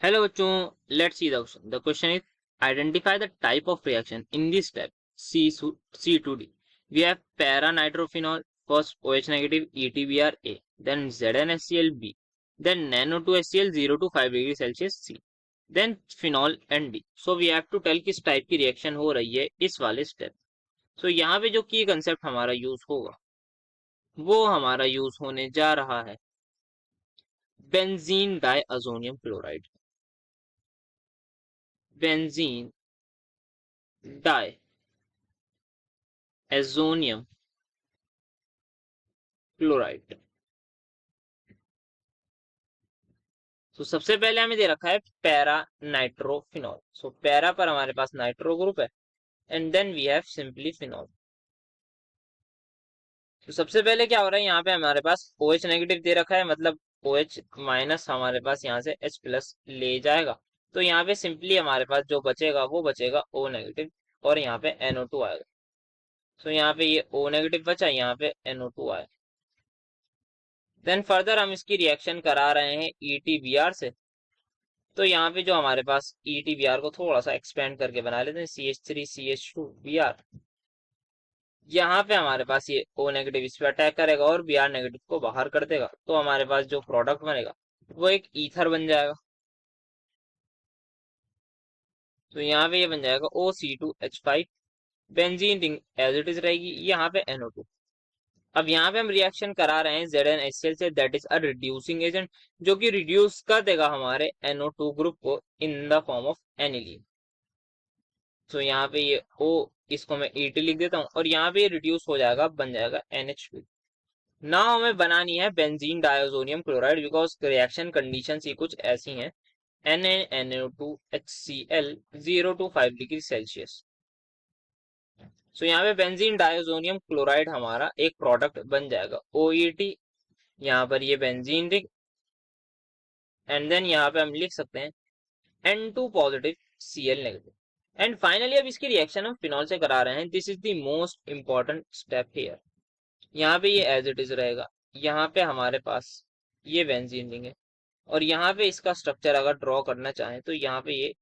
Hello बच्चों, let's see the question. The question is identify the type of reaction in this step C2D. We have para-nitrophenol, first OH negative ETBr A, then ZnHCl B, then nano2HCl 0 to 5 degree Celsius C, then phenol and D. So we have to tell किस type की reaction हो रही है इस वाले step. So यहाँ पे जो की कंसेप्ट हमारा यूज होगा वो हमारा यूज होने जा रहा है benzene diazonium chloride. Benzene diazonium chloride. तो सबसे पहले हमें दे रखा है पैरा नाइट्रोफिनॉल. सो पैरा पर हमारे पास नाइट्रो ग्रुप है and then we have simply phenol. तो सबसे पहले क्या हो रहा है, यहाँ पे हमारे पास OH नेगेटिव दे रखा है, मतलब OH माइनस हमारे पास यहाँ से H प्लस ले जाएगा. तो यहाँ पे सिंपली हमारे पास जो बचेगा वो बचेगा O नेगेटिव और यहाँ पे NO2 आएगा. सो यहाँ पे ये O नेगेटिव बचा, यहाँ पे NO2 आया. देन फर्दर हम इसकी रिएक्शन करा रहे हैं ETBr से. तो यहाँ पे जो हमारे पास ETBr को थोड़ा सा एक्सपेंड करके बना लेते हैं CH3CH2Br. यहाँ पे हमारे पास ये O नेगेटिव इस पे अटैक करेगा और Br नेगेटिव को बाहर कर देगा. तो हमारे पास जो प्रोडक्ट बनेगा वो एक ईथर बन जाएगा. तो यहाँ पे ये बन जाएगा OC2H5. Benzene ring as it is रहेगी, यहाँ पे NO2. अब यहाँ पे हम रिएक्शन करा रहे हैं ZnHCl से, that is a reducing agent जो कि रिड्यूस कर देगा हमारे NO2 ग्रुप को in the form of aniline. तो यहाँ पे ये O इसको मैं ET लिख देता हूँ और यहाँ पे ये रिड्यूस हो जाएगा, बन जाएगा NH2. नाउ हमें बनानी है benzene diazonium chloride because reaction condition ही कुछ ऐसी हैं. NaNO2HCl 0 to 5 degree Celsius. सो यहाँ पे बेंजीन डाइअज़ोनियम क्लोराइड हमारा एक प्रोडक्ट बन जाएगा OET. यहाँ पर ये बेंजीन रिंग एंड देन यहाँ पे हम लिख सकते हैं N2 positive Cl negative. And finally अब इसकी रिएक्शन हम फिनॉल से करा रहे हैं. This is the most important step here. यहाँ पे ये एज इट इज रहेगा. यहाँ पे हमारे पास ये बेंजीन रिंग है और यहाँ पे इसका स्ट्रक्चर अगर ड्रॉ करना चाहें तो यहाँ पे ये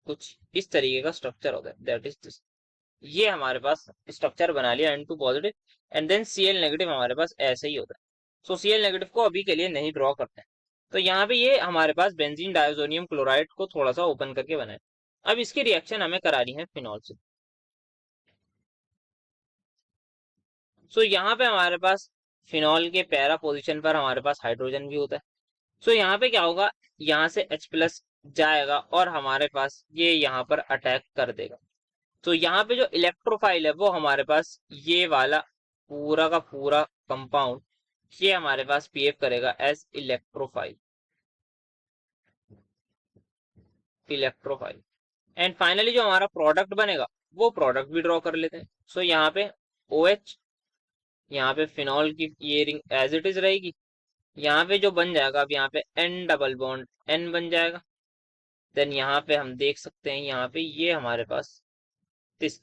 कुछ इस तरीके का स्ट्रक्चर होता है, दैट इज दिस. ये हमारे पास स्ट्रक्चर बना लिया N2 positive and then Cl negative हमारे पास ऐसे ही होता है. सो Cl नेगेटिव को अभी के लिए नहीं ड्रॉ करते हैं. तो यहाँ पे ये हमारे पास बेंजीन डाइअज़ोनियम क्लोराइड को थोड़ा सा ओपन करके बनाए. अब इसकी रिएक्शन हमें करानी है फिनॉल से. सो यहाँ पे हमारे पास फिनॉल के पैरा पोजीशन पर हमारे पास हाइड्रोजन भी होता है. सो यहाँ पे क्या होगा, यहाँ से H प्लस जाएगा और हमारे पास ये यहाँ पर अटैक कर देगा. तो यहाँ पे जो इलेक्ट्रोफाइल है वो हमारे पास ये वाला पूरा का पूरा कंपाउंड ये हमारे पास बिहेव करेगा एज इलेक्ट्रोफाइल. एंड फाइनली जो हमारा प्रोडक्ट बनेगा वो प्रोडक्ट भी ड्रॉ कर लेते हैं. सो यहाँ पे OH, यहाँ पे फिनॉल की ये रिंग एज इट इज रहेगी. यहाँ पे जो बन जाएगा, अब यहाँ पे N डबल बॉन्ड N बन जाएगा. देन यहाँ पे हम देख सकते हैं यहाँ पे ये हमारे पास दिस.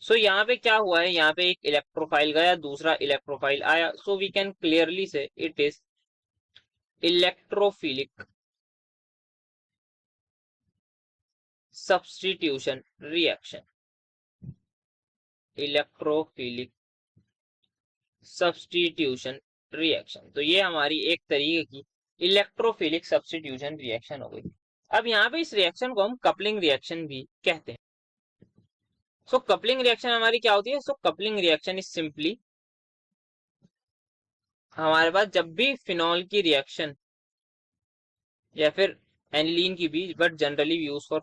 सो यहाँ पे क्या हुआ है, यहाँ पे एक इलेक्ट्रोफाइल गया, दूसरा इलेक्ट्रोफाइल आया. सो वी कैन क्लियरली से it is electrophilic substitution reaction. Electrophilic substitution reaction. तो ये हमारी एक तरीके की इलेक्ट्रोफिलिक सब्स्टिट्यूशन रिएक्शन हो गई. अब यहाँ पे इस रिएक्शन को हम कपलिंग रिएक्शन भी कहते हैं. सो कपलिंग रिएक्शन हमारी क्या होती है? सो कपलिंग रिएक्शन इज सिंपली हमारे पास जब भी फिनॉल की रिएक्शन या फिर एनिलीन की भी, but generally use for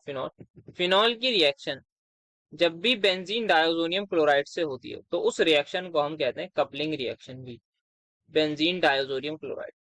phenol की रिएक्शन जब भी बेंजीन डाइअज़ोनियम क्लोराइड से होती है तो उस रिएक्शन को हम कहते हैं कपलिंग रिएक्शन भी. Benzene diazonium chloride.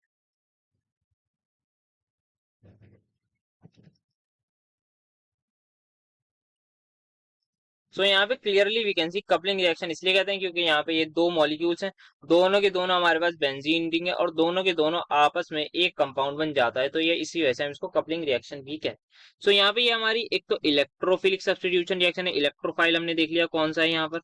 सो यहाँ पे clearly we can see coupling reaction इसलिए कहते हैं क्योंकि यहाँ पे ये दो मॉलिक्यूल्स हैं, दोनों के दोनों हमारे पास बेंजीन रिंग है और दोनों के दोनों आपस में एक कंपाउंड बन जाता है. तो ये इसी वजह से हम इसको कपलिंग रिएक्शन भी कहते हैं. सो यहाँ पे ये हमारी एक तो इलेक्ट्रोफिलिक सब्स्टिट्यूशन रिएक्शन है. इलेक्ट्रोफाइल हमने देख लिया कौन सा है यहाँ पर,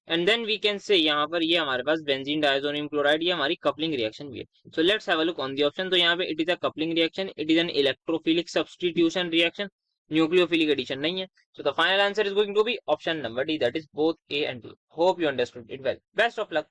and then we can say यहाँ पर ये हमारे पास बेंजीन डायजोनियम क्लोराइड, ये हमारी कपलिंग रिएक्शन भी है। So let's have a look on the option. तो यहाँ पे it is a coupling reaction, it is an electrophilic substitution reaction, nucleophilic addition नहीं है। So the final answer is going to be option number D, that is both A and B. Hope you understood it well. Best of luck.